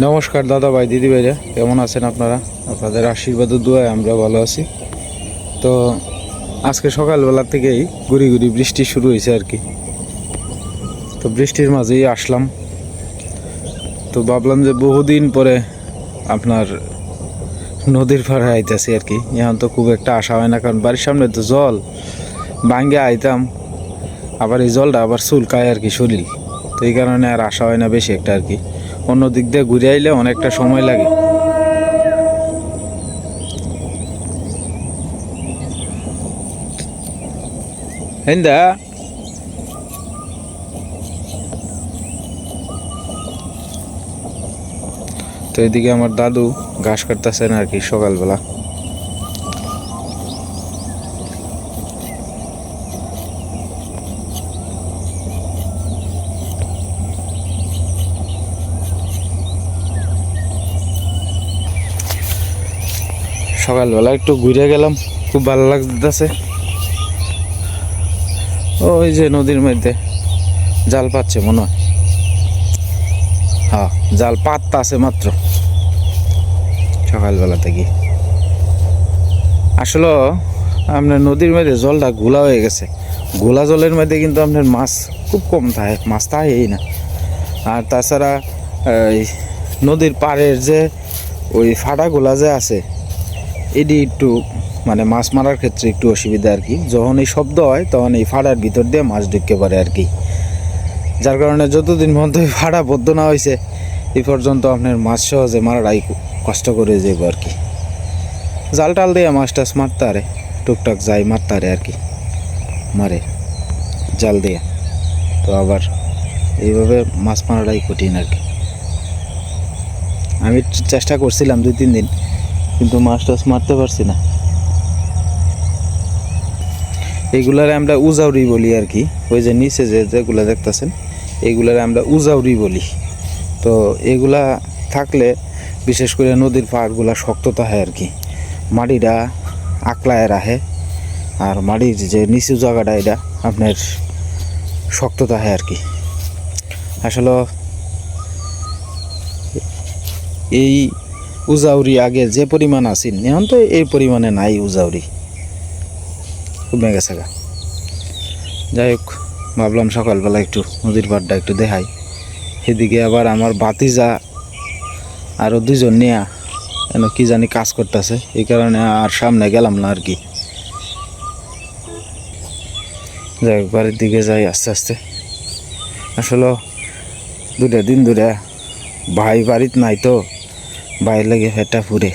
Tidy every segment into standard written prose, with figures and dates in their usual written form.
নমস্কার দাদা ভাই দিদি ভাইরা, কেমন আছেন আপনারা? আপনাদের আশীর্বাদ ও দোয়ায় আমরা ভালো আছি। তো আজকে সকালবেলা থেকেই গুড়ি গুড়ি বৃষ্টি শুরু হয়েছে আর কি। তো বৃষ্টির মাঝেই আসলাম। তো ভাবলাম যে বহুদিন পরে আপনার নদীর পাড়ে আইতেছি আর কি। এখন তো খুব একটা আসা হয় না, কারণ বাড়ির সামনে তো জল ভাঙ্গে আইতাম, আবার এই জলটা আবার চুলকায় আর কি শরীর। তো এই কারণে আর আসা হয় না বেশি একটা আর কি। অন্য দিক দিয়ে ঘুরে আইলে অনেকটা সময় লাগে। হেন্দা তো এদিকে আমার দাদু ঘাস কাটতেছেন আর কি সকালবেলা। সকালবেলা একটু ঘুরে গেলাম, খুব ভালো লাগতেছে। ওই যে নদীর মধ্যে জাল পাচ্ছে মনে হয়। হ্যাঁ, জাল পাততা আছে মাত্র সকালবেলা থেকে। আসলে আপনার নদীর মধ্যে জলটা ঘোলা হয়ে গেছে। ঘোলা জলের মধ্যে কিন্তু আপনার মাছ খুব কম থাকে, মাছ থাকেই না। আর তাছাড়া এই নদীর পাড়ের যে ওই ফাটাগুলা যে আছে, এটি একটু মানে মাছ মারার ক্ষেত্রে একটু অসুবিধা আর কি। যখন এই শব্দ হয় তখন এই ফাড়ার ভিতর দিয়ে মাছ ঢুকতে পারে আর কি। যার কারণে যতদিন পর্যন্ত ফাড়া বদ্ধ না হয়েছে এই পর্যন্ত আপনার মাছ সহজে মারাটাই কষ্ট করে যাইব আর কি। জাল টাল দিয়ে মাছ টাছ মারতে আরে, টুকটাক যাই মারতে আরে আর কি, মারে জাল দিয়ে। তো আবার এইভাবে মাছ মারাটাই কঠিন আর কি। আমি চেষ্টা করছিলাম 2-3 দিন, কিন্তু মাছ টাছ মারতে পারছি না। এইগুলারে আমরা উজাউরি বলি আর কি। ওই যে নিচে যেগুলো দেখতেছেন এইগুলারে আমরা উজাউরি বলি। তো এগুলা থাকলে বিশেষ করে নদীর পাড়গুলা শক্ত থাকে আর কি, মাটিটা আকলায় রাখে। আর মাটির যে নিচু জায়গাটা এটা আপনার শক্ত থাকে আর কি। আসলে এই উজাউরি আগে যে পরিমাণ আছিল এখন তো এই পরিমাণে নাই উজাউরি, কমে গেছে গা। যাই হোক, ভাবলাম সকালবেলা একটু নদীর পাড়টা একটু দেখাই। এদিকে আবার আমার ভাতিজা আরও 2জন নিয়ে কেন কি জানি কাজ করতেছে, এই কারণে আর সামনে গেলাম না আর কি। যাই হোক, বাড়ির দিকে যাই আস্তে আস্তে। আসলে 2 দিন ধরে ভাই বাড়িতে নাই, তো বাইরে লেগে ফেটা ফুরে।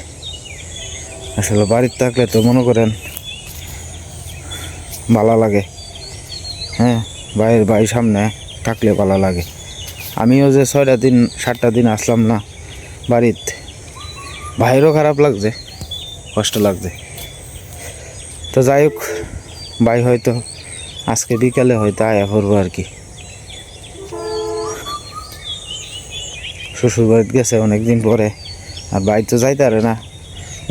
আসলে বাড়িতে থাকলে তো মনে করেন ভালো লাগে। হ্যাঁ, ভাইয়ের ভাই সামনে থাকলে ভালো লাগে। আমিও যে 6টা দিন 7টা দিন আসলাম না বাড়িতে, ভাইয়েরও খারাপ লাগছে, কষ্ট লাগছে। তো যাই হোক, ভাই হয়তো আজকে বিকালে হয়তো আয়া পড়বো আর কি। শ্বশুর বাড়িতে গেছে অনেকদিন পরে, আর ভাই তো যাইতে পারে না।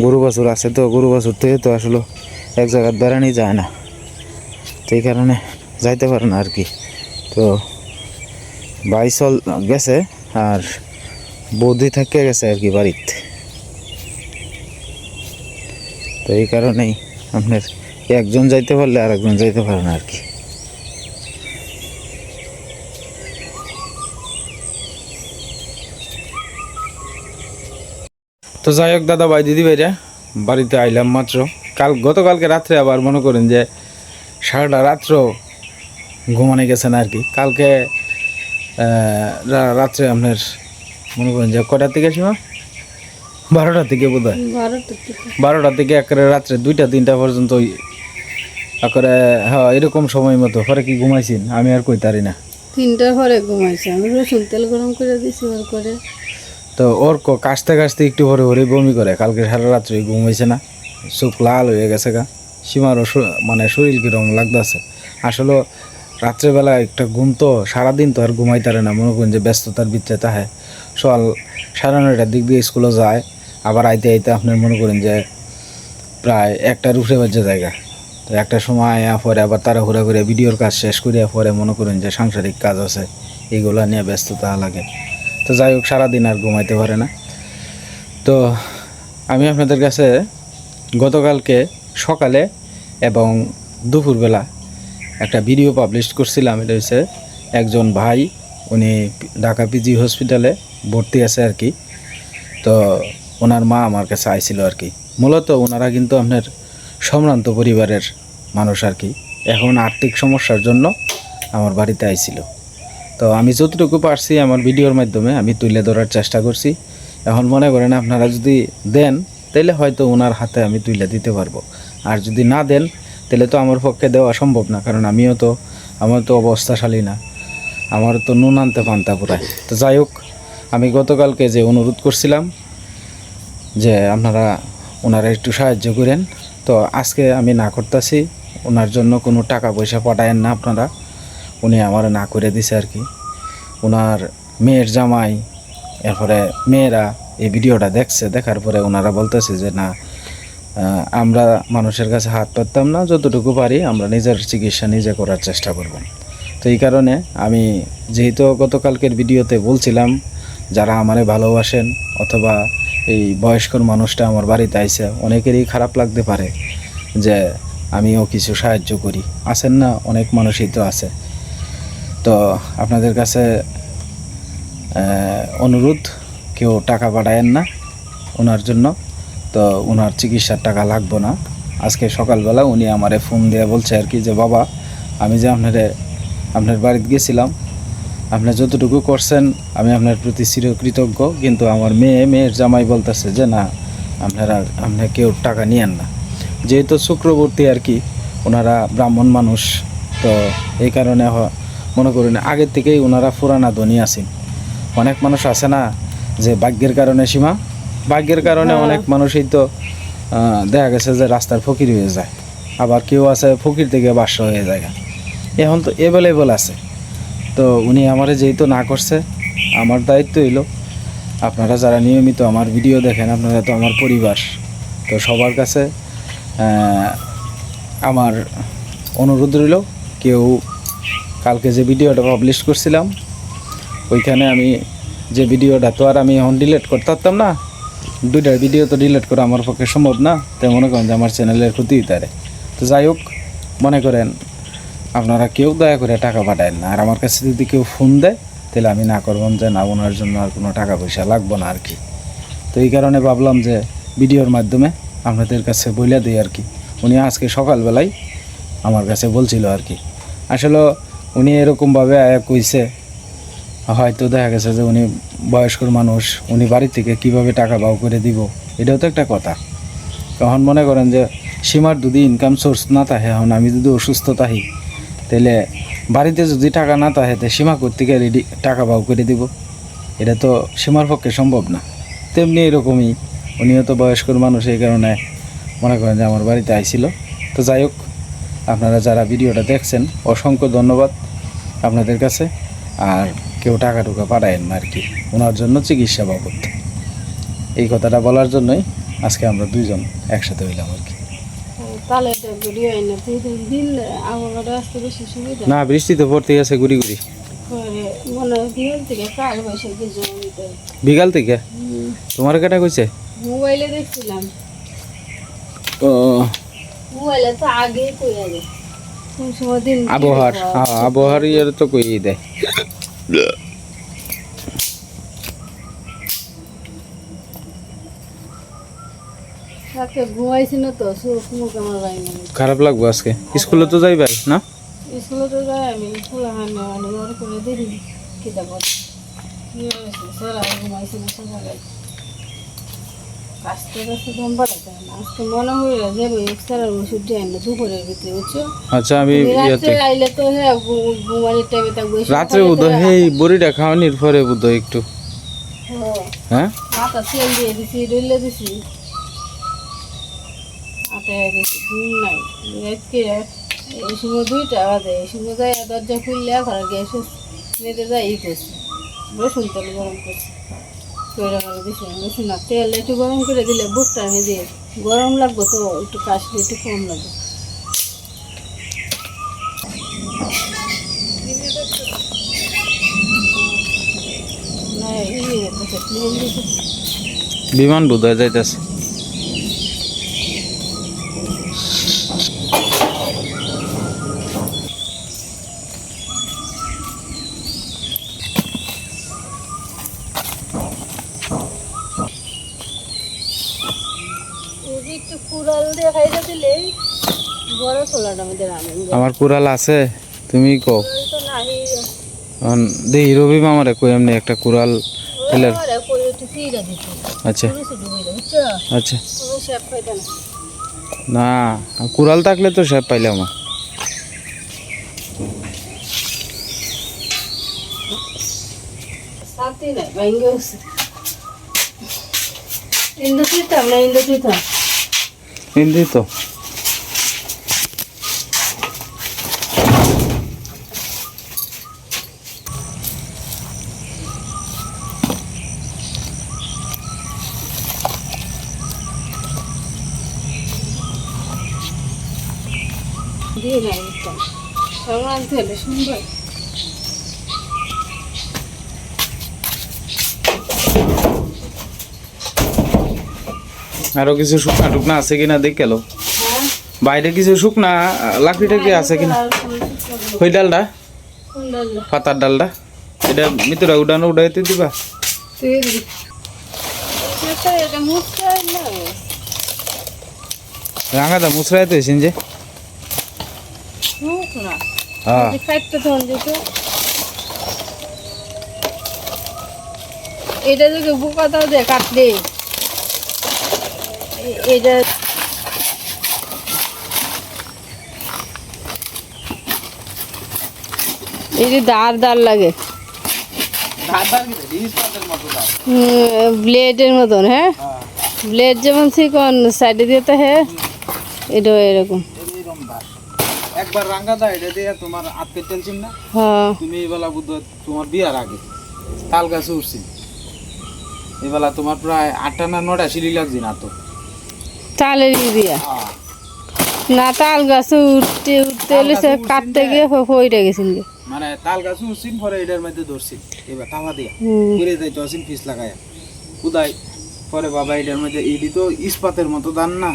গরু বাছুর আছে, তো গরু বাছুর থেকে তো আসলে এক জায়গায় বেড়ানি যায় না, তো এই কারণে যাইতে পারে না আর কি। তো ভাই চল গেছে, আর বৌদি থেকে গেছে আর কি বাড়িতে। তো এই কারণেই আপনার একজন যাইতে পারলে আর একজন যাইতে পারে না আর কি। তো যাই হোক দাদা ভাই দিদি ভাইরা, বাড়িতে আইলাম মাত্র। গতকালকে রাত্রে আবার মনে করেন যে সারাটা রাত্র ঘুমানো গেছে না আর কি। কালকে রাত্রে আপনার মনে করেন যে কটার থেকে ছিল, 12টা থেকে বোধ হয়, 12টা থেকে একেবারে রাত্রে 2টা-3টা পর্যন্ত একেবারে। হ্যাঁ, এরকম সময় মতো পরে কি ঘুমাইছেন আমি আর কইতারি না। 3টার পরে ঘুমাইছে, আমি রসুন তেল গরম করে দিছি ওর করে। তো ওর কাশতে কাশতে একটু পরে পরে বমি করে। কালকে সারা রাত্রে ঘুমাইছে না, চোখ লাল হয়ে গেছে গা। সীমারও মানে শরীর কীরকম লাগতেছে। আসলে রাত্রেবেলা একটা ঘুম তো সারাদিন তো আর ঘুমাইতারে না, মনে করেন যে ব্যস্ততার ভিতরে তাহে। সকাল 9:30টার দিক দিয়ে স্কুলে যায়, আবার আইতে আইতে আপনার মনে করেন যে প্রায় 1টার উপরে বাজে জায়গা। তো একটা সময় আয়া পরে আবার তাড়াহুড়া করে ভিডিওর কাজ শেষ করিয়া পরে মনে করেন যে সাংসারিক কাজ আছে, এগুলা নিয়ে ব্যস্ততা লাগে। তো যাই হোক সারাদিন আর ঘুমাইতে পারে না। তো আমি আপনাদের কাছে গতকালকে সকালে এবং দুপুরবেলা একটা ভিডিও পাবলিশ করছিলাম। এটা হচ্ছে একজন ভাই, উনি ঢাকা পিজি হসপিটালে ভর্তি আছে আর কি। তো ওনার মা আমার কাছে আইছিল আর কি। মূলত ওনারা কিন্তু আপনার সম্ভ্রান্ত পরিবারের মানুষ আর কি। এখন আর্থিক সমস্যার জন্য আমার বাড়িতে আইছিল। তো আমি যতটুকু পারছি আমার ভিডিওর মাধ্যমে আমি তুলে ধরার চেষ্টা করছি। এখন মনে করেন আপনারা যদি দেন তাহলে হয়তো ওনার হাতে আমি তুলে দিতে পারবো, আর যদি না দেন তাহলে তো আমার পক্ষে দেওয়া সম্ভব না, কারণ আমার তো অবস্থাশালী না, আমার তো নুন আনতে পান্তা পুরায়। তো যাই হোক, আমি গতকালকে যে অনুরোধ করছিলাম যে আপনারা ওনারা একটু সাহায্য করেন, তো আজকে আমি না করতেছি। ওনার জন্য কোনো টাকা পয়সা পাঠায়েন না আপনারা, উনি আমার না করে দিছে আর কি। ওনার মেয়ের জামাই, এরপরে মেয়েরা এই ভিডিওটা দেখছে, দেখার পরে ওনারা বলতেছে যে না, আমরা মানুষের কাছে হাত পাততাম না, যতটুকু পারি আমরা নিজের চিকিৎসা নিজে করার চেষ্টা করব। তো এই কারণে আমি যেহেতু গতকালকের ভিডিওতে বলছিলাম যারা আমারে ভালোবাসেন অথবা এই বয়স্কর মানুষটা আমার বাড়িতে আইছে, অনেকেরই খারাপ লাগতে পারে যে আমিও কিছু সাহায্য করি, আছেন না, অনেক মানুষই তো আছে। তো আপনাদের কাছে অনুরোধ, কেউ টাকা পাঠায়েন না ওনার জন্য। তো ওনার চিকিৎসার টাকা লাগবো না। আজকে সকালবেলা উনি আমারে ফোন দিয়ে বলছে আর কি যে বাবা, আমি যে আপনার বাড়িতে গেছিলাম, আপনি যতটুকু করছেন আমি আপনার প্রতি চিরকৃতজ্ঞ, কিন্তু আমার মেয়ের জামাই বলতেছে যে না, আপনি কেউ টাকা নিয়েন না। যেহেতু চক্রবর্তী আর কি, ওনারা ব্রাহ্মণ মানুষ, তো এই কারণে মনে করেন আগের থেকেই ওনারা পুরানা ধনী আছেন। অনেক মানুষ আছে না যে ভাগ্যের কারণে ভাগ্যের কারণে অনেক মানুষই তো দেখা গেছে যে রাস্তার ফকির হয়ে যায়, আবার কেউ আছে ফকির থেকে বাদশা হয়ে যায়। এখন তো অ্যাভেলেবল আছে। তো উনি আমারে যেহেতু না করছে, আমার দায়িত্ব হইল, আপনারা যারা নিয়মিত আমার ভিডিও দেখেন, আপনারা তো আমার পরিবার, তো সবার কাছে আমার অনুরোধ রইল, কেউ কালকে যে ভিডিওটা পাবলিশ করছিলাম ওইখানে আমি যে ভিডিওটা তো আর আমি এখন ডিলিট করতে পারতাম না, দুইটার ভিডিও তো ডিলিট করা আমার পক্ষে সম্ভব না। তাই মনে করেন যে আমার চ্যানেলের ক্ষতি হতে পারে। তো যাই হোক, মনে করেন আপনারা কেউ দয়া করে টাকা পাঠায়েন না। আর আমার কাছে যদি কেউ ফোন দেয় তাহলে আমি না করবেন যে না, ওনার জন্য আর কোনো টাকা পয়সা লাগবো না আর কি। তো এই কারণে ভাবলাম যে ভিডিওর মাধ্যমে আপনাদের কাছে বলে দিই আর কি। উনি আজকে সকালবেলায় আমার কাছে বলছিল আর কি। আসলে উনি এরকমভাবে কইছে, হয়তো দেখা গেছে যে উনি বয়স্কর মানুষ, উনি বাড়ি থেকে কিভাবে টাকা বাউ করে দিব, এটাও তো একটা কথা। তখন মনে করেন যে সীমার যদি ইনকাম সোর্স না থাকে, এখন আমি যদি অসুস্থ থাকি, তাহলে বাড়িতে যদি টাকা না থাকে তো সীমা থেকে রেডি টাকা বাউ করে দিব, এটা তো সীমার পক্ষে সম্ভব না। তেমনি এরকমই উনিও তো বয়স্কর মানুষ, এই কারণে মনে করেন যে আমার বাড়িতে আইছিল। তো যাই হোক, আপনারা যারা ভিডিওটা দেখছেন অসংখ্য ধন্যবাদ আপনাদের কাছে। আর কেউ টাকা টুকা পাঠায়েন না আর কি ওনার জন্য চিকিৎসা বাবদ। এই কথাটা বলার জন্যই আজকে আমরা দুইজন একসাথে হইলাম আর কি। তাহলে এটা ভিডিও হয় না, তুই দিন আবহাওয়াটা আসতে বেশি সুবিধা না, বৃষ্টি তো পড়তে গেছে গুড়ি গুড়ি। করে মনে হয় দিন থেকে কাল বৈশাখী জমিতে বিকাল থেকে তোমার কেটা কইছে? মোবাইলে দেখছিলাম, ও মোবাইলে তো আগেই কইয়া যায় কোন সময় দিন আবহাওয়ার ইয়ের তো কইই দেয়। রাতে ঘুমাইছি না তো, চোখ মুখ আমার বাইরে খারাপ লাগবো আজকে। স্কুলে তো যাই ভাই না, স্কুলে তো যাই আমি, খোলা হয় না মানে ওর করে দেখি কিতাব স্যার আর ঘুমাইছি না সকালে কাজতে কাজতে দম বাড়াতে না। আজকে মনে হইল যে স্যারের ওষুধ দেয় না দুপুরের ভিতরে, বুঝছো? আচ্ছা, আমি রাত্রে আইলে তো হ্যাঁ ঘুমানির টাইমে থাকবো, রাত্রে বুধ এই বড়িটা খাওয়ানির পরে বুধ একটু হ্যাঁ মাথা তেল দিয়ে দিছি, রইলে দিছি, হাতে দিছি, ঘুম নাই। আজকে এই সময় 2টা বাজে, এই সময় যাই দরজা খুললে ঘরের গ্যাস মেয়েতে যাই ই করছি, রসুন তেল গরম করছি, তৈরি করে দিছি। রসুন না তেল একটু গরম করে দিলে বুকটা আমি দিয়ে গরম লাগবো তো, একটু কাশলে একটু কম লাগবে। না বিমান বোধ হয়ে যাইতেছে। একটু কুড়াল দিয়ে খাইতে দিলে বড় ছোলাটা আমাদের আমার কুড়াল আছে, তুমি কো তো নাই দেই রবি মামারে কই এমনি একটা কুড়াল এলে। আচ্ছা আচ্ছা, না কুড়াল থাকলে তো সব পাইলাম। হিন্দি তো দিয়ে নাই সংক্রান্তি হলে সুন্দর। আরো কিছু শুকনা টুকনা আছে কিনা দেখ গেল, বাইরে কিছু শুকনা লাকড়িটা কি আছে কিনা। ওই ডালটা, পাতার ডালটা, এটা ভিতরে উডানো উড়াইতে দিবা। রাঙাদা মুসরাইতে হয়েছেন যে হ্যাঁ এটা যদি বোকাটাও দিয়ে কাটলে এটা এই যে দাঁড় লাগে ব্লেডের মতন। হ্যাঁ ব্লেড যেমন চিকন সাইডে দিতে হ্যাঁ এটাও এরকম। একবার রাঙ্গাদা এটা দিয়ে তোমার আজকে টেনশন না। হ্যাঁ তুমি এবেলা বুদ্ধ তোমার বিয়ার আগে তাল গাছে উঠছি, এবেলা তোমার প্রায় 8টা না 9টা সিঁড়ি লাগছে না তো তালের দিয়া না, তাল গাছে উঠতে উঠতে হলে সে কাটতে গিয়ে হইটা গেছিল। মানে তাল গাছে উঠছি পরে এটার মধ্যে ধরছি, এবার তাওয়া দিয়া ঘুরে যাইতে আসিন পিস লাগায় কুদাই পরে বাবা এটার মধ্যে এডি তো ইস্পাতের মতো দান না।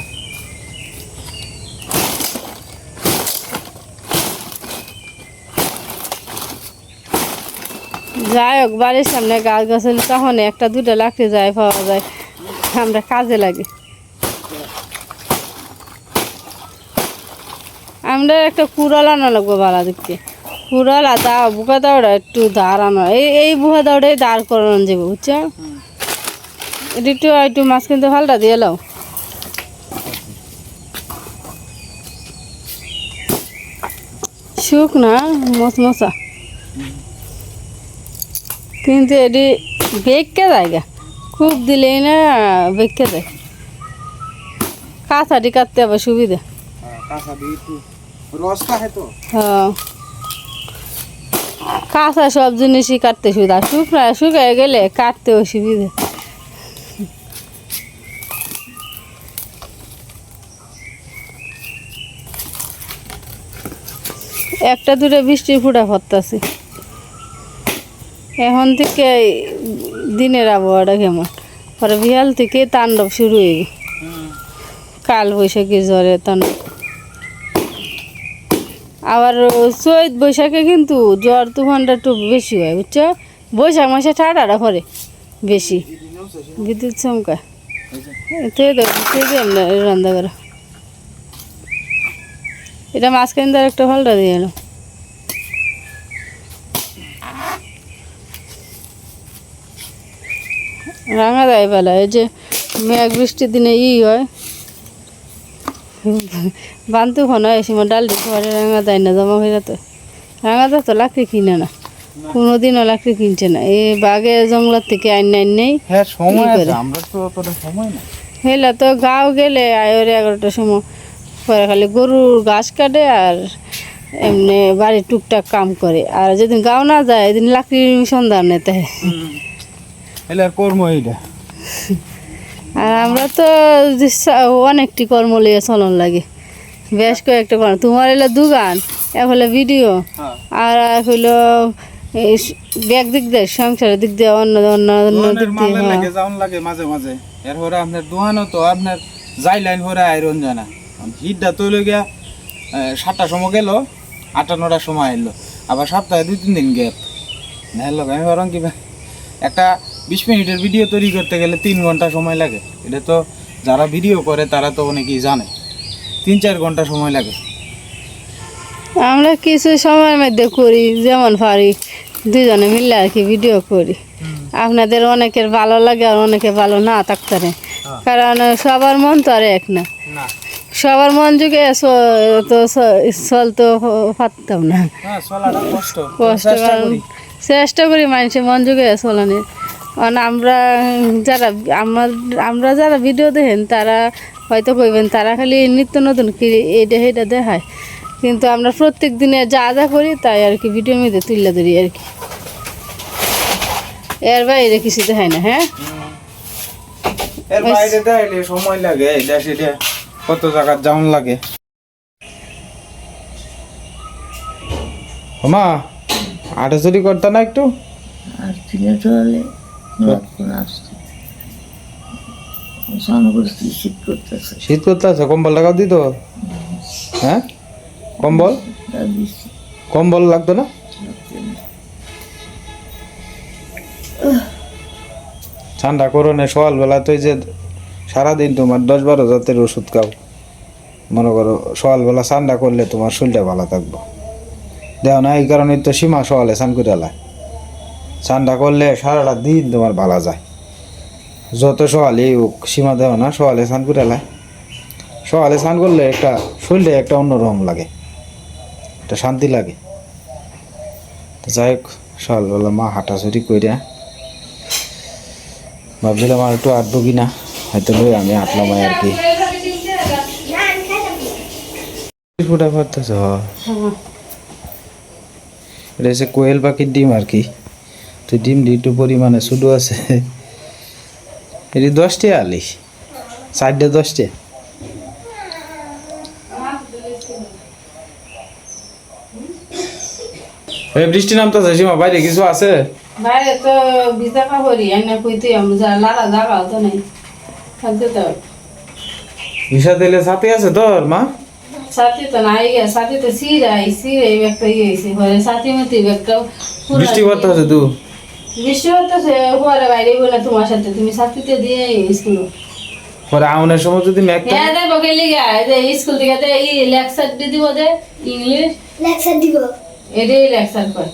যাই হোক বাড়ির সামনে গাছ গাছ হলে তখন একটা দুটা লাকড়ি যায় পাওয়া যায়, আমরা কাজে লাগে। আমরা একটা কুড়াল আনা লাগবো ভাড়া দেখতে, কুড়াল আর দা বুকা দাওড়া একটু দাঁড় আনা, এই বুকা দাওড়াই দাঁড় করানো যাবে বুঝছো। এটা একটু মাছ কিনতে ফালটা দিয়ে লাও। শুক না মশমশা কিন্তু এটি বেঁকে জায়গা খুব দিলেই না বেঁকে যায়, কাঁচাটি কাটতে আবার সুবিধা। হ্যাঁ কাঁচা সব জিনিসই কাটতে সুবিধা, শুকায় গেলে কাটতে অসুবিধা। একটা দুটো বৃষ্টির ফুটা পড়তেছে। এখন থেকে দিনের আবহাওয়াটা কেমন, পরে বিহাল থেকে তাণ্ডব শুরু হয়ে গেছে, কাল বৈশাখী ঝড়ে তাণ্ডব। আবার চৈত বৈশাখে কিন্তু জ্বর তুফানটা একটু বেশি হয় বুঝছো, বৈশাখ মাসে ঠাডাটা পরে বেশি বিদ্যুৎ চমকা। রান্না করা এটা মাঝখান দিয়ে একটা ফলটা দিয়ে এলো। রাঙা দেয় বেলা এই যে মেঘ বৃষ্টির দিনে হয় বান্তু ফোন হয়, সময় ডাল দিতে পারে রাঙা দেয় না জমা হয়ে যেত। রাঙা দেয় তো লাকড়ি কিনে না, কোনোদিনও লাকড়ি কিনছে না, এই বাগে জঙ্গলার থেকে আইন নেই। হেলা তো গাঁও গেলে আয়রে 11টার সময় পরে খালি গরুর ঘাস কাটে আর এমনি বাড়ির টুকটাক কাম করে, আর যেদিন গাঁও না যায় এদিন লাকড়ির সন্ধান নিতে হয়। আর আমরা তো অনেকটি কর্ম লিয়ে চলন লাগে, বেশ কয়েকটা কর্ম। তোমার এলো দোকান, এক হলো ভিডিও, আর এক হইলো এই ব্যাগ দিক দিয়ে সংসারের দিক দিয়ে অন্য অন্য অন্য দিক দিয়ে মালের লাগে যাওন লাগে মাঝে মাঝে এরপরে আপনার দোকানও তো আপনার যাই লাইন ভরে আয়রন যায় না হিটটা তৈল গিয়া 7টার সময় গেল 8টা 9টার সময় এলো আবার সপ্তাহে 2-3 দিন গ্যাপ হ্যালো আমি বরং কি একটা 20 মিনিটের ভিডিও তৈরি করতে গেলে 3 ঘন্টা সময় লাগে এটা তো যারা ভিডিও করে তারা তো অনেকেই জানে 3-4 ঘন্টা সময় লাগে আমরা কিছু সময়ের মধ্যে করি যেমন পারি দুজনে মিলে আর কি ভিডিও করি আপনাদের অনেকের ভালো লাগে আর অনেকে ভালো না থাকতে পারে কারণ সবার মন তো আর এক না না সবার মন যুগে তো চলতে পারতাম না হ্যাঁ চলাটা কষ্ট কষ্ট চেষ্টা করি মানুষের মন যুগে চলানি কারণ আমরা যারা ভিডিও দেখেন তারা হয়তো কইবেন তারা খালি নিত্য নতুন কি এইটা সেটা দেখায় কিন্তু আমরা প্রত্যেক দিনে যা যা করি তাই আর কি ভিডিও মধ্যে তুলে ধরি আর কি এর বাইরে কিছু দেখায় না হ্যাঁ এর বাইরে দেখাইলে সময় লাগে এটা সেটা কত জায়গা যাওন লাগে মা আটা চুরি করতে না একটু আর ফিরে চলে আসছে সামগ্রী শীত করতেছে শীত করতে আছে কম্বল লাগাও দিত হ্যাঁ কম্বল কম্বল লাগতো না ঠান্ডা করো না সকালবেলা তো যে সারাদিন তোমার 10-12 জাতের ওষুধ খাও মনে করো সকালবেলা ঠান্ডা করলে তোমার শরীরটা ভালো থাকবো দেখো না এই কারণে তো সীমা সকালে স্নান করে এলায় ঠান্ডা করলে সারাটা দিন তোমার ভালো যায় যত সকালে হোক সীমা দেও না সকালে স্নান করে এলায় সকালে স্নান করলে একটা শরীরটা একটা অন্যরকম লাগে একটা শান্তি লাগে তো যাই হোক সকালবেলা মা হাঁটাচুরি করে ভাবছিলাম আর একটু আটবো কিনা হয়তো লই আমি আটলাম আর কি ফুটা পারতেছ এটা হচ্ছে কোয়েল পাখির ডিম আর কি তো ডিম একটু পরিমাণে ছোটো আছে এটি 10টা আলি 4টা 10টা বৃষ্টি নামতেছে সীমা বাইরে কিছু আছে বাইরে তো বিজা কাপড়ি এনে কইতে আমরা লারা জায়গা তো নেই থাকতে তো ভিসা দিলে সাথে আছে তোর মা সাথে তো নাই সাথে তো সিরাই একটা ইয়েছে ঘরে সাথে মতো একটা বৃষ্টি পড়তেছে তুই বৃষ্টি হতেছে পরে বাইরে বলে তোমার সাথে তুমি সাথীতে দিয়ে স্কুল পরে আউনের সময় যদি মেঘ থাকে হ্যাঁ দেখো গেলি গা যে স্কুল থেকে লেকচার দিয়ে দিব যে ইংলিশ লেকচার দিব এটাই লেকচার কয়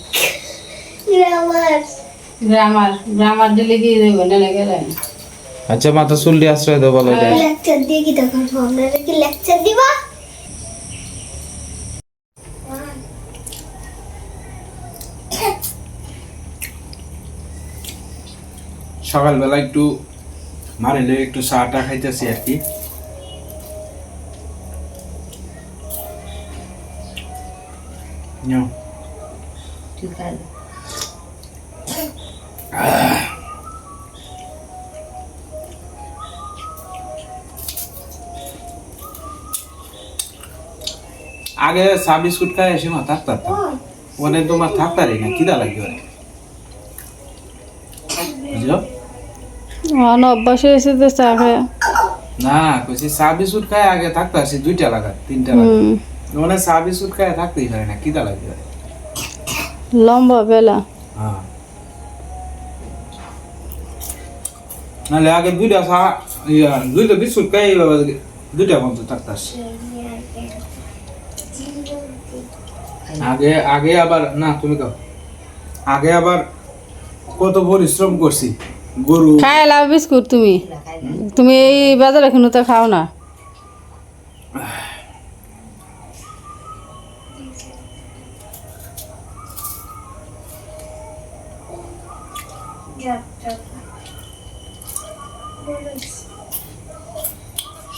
গ্রামার দিলে কি দেবো না গেলে আচ্ছা মাথা চুলটি আশ্রয় দেবো বলো এটা লেকচার দিয়ে কি তখন আপনারা কি লেকচার দিবা সকালবেলা একটু মারিলে একটু চাটা খাইতেছি আর কি ঠিক আছে আগে চা বিস্কুট খাই এসে মা থাকতাম ওনে তোমার থাকতারি না কিদা লাগবে ওরে বুঝলো অভ্যাস হয়েছে তো চা খায় না কইছি চা বিস্কুট খাই আগে থাকতাছি 2টা লাগা 3টা লাগা ওনে চা বিস্কুট খাই থাকতেই পারে না কিদা লাগবে ওরে লম্বা বেলা হ্যাঁ নালে আগে 2টা চা 2টা বিস্কুট খাই 2টা পর্যন্ত থাকতাছি আগে আবার না তুমি খাও আগে আবার কত পরিশ্রম করছি গরু খাই লাভ বিস্কুট তুমি এই বাজার এখনো তো খাও না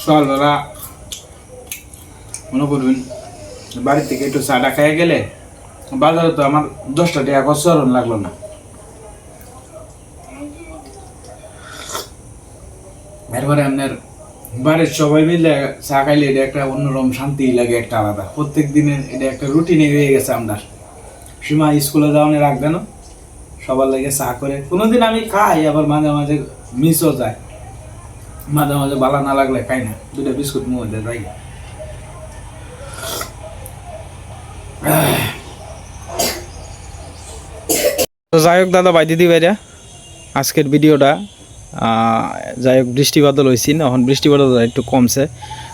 সকালবেলা মনে করবেন বাড়ি থেকে একটু চাটা খেয়ে গেলে বাজারে তো আমার 10টা টাকা খরচরণ লাগলো না এরপরে আপনার বাড়ির সবাই মিলে চা খাইলে এটা একটা অন্যরকম শান্তি লাগে একটা আলাদা প্রত্যেক দিনের এটা একটা রুটিনে হয়ে গেছে আপনার সীমা স্কুলে যাওয়ানোর রাখবে না সবার লাগে চা করে কোনোদিন আমি খাই আবার মাঝে মাঝে মিসও যায় মাঝে মাঝে ভালো না লাগলে খাই না দুটো বিস্কুট মধ্যে যাই তো যাই হোক দাদা ভাই দিদি ভাইরা আজকের ভিডিওটা যাই হোক বৃষ্টি বাদল হয়েছি না এখন বৃষ্টি বাদল একটু কমছে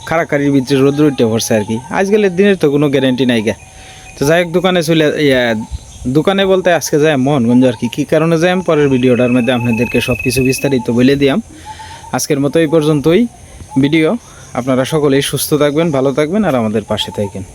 খারাকারির ভিতরে রোদ্র উঠে পড়ছে আর কি আজকালের দিনের তো কোনো গ্যারেন্টি নাই গা তো যাই হোক দোকানে চলে দোকানে বলতে আজকে যাই মোহনগঞ্জ আর কি কী কারণে যাই পরের ভিডিওটার মধ্যে আপনাদেরকে সব কিছু বিস্তারিত বলে দিলাম আজকের মতো এই পর্যন্তই ভিডিও আপনারা সকলেই সুস্থ থাকবেন ভালো থাকবেন আর আমাদের পাশে থাকবেন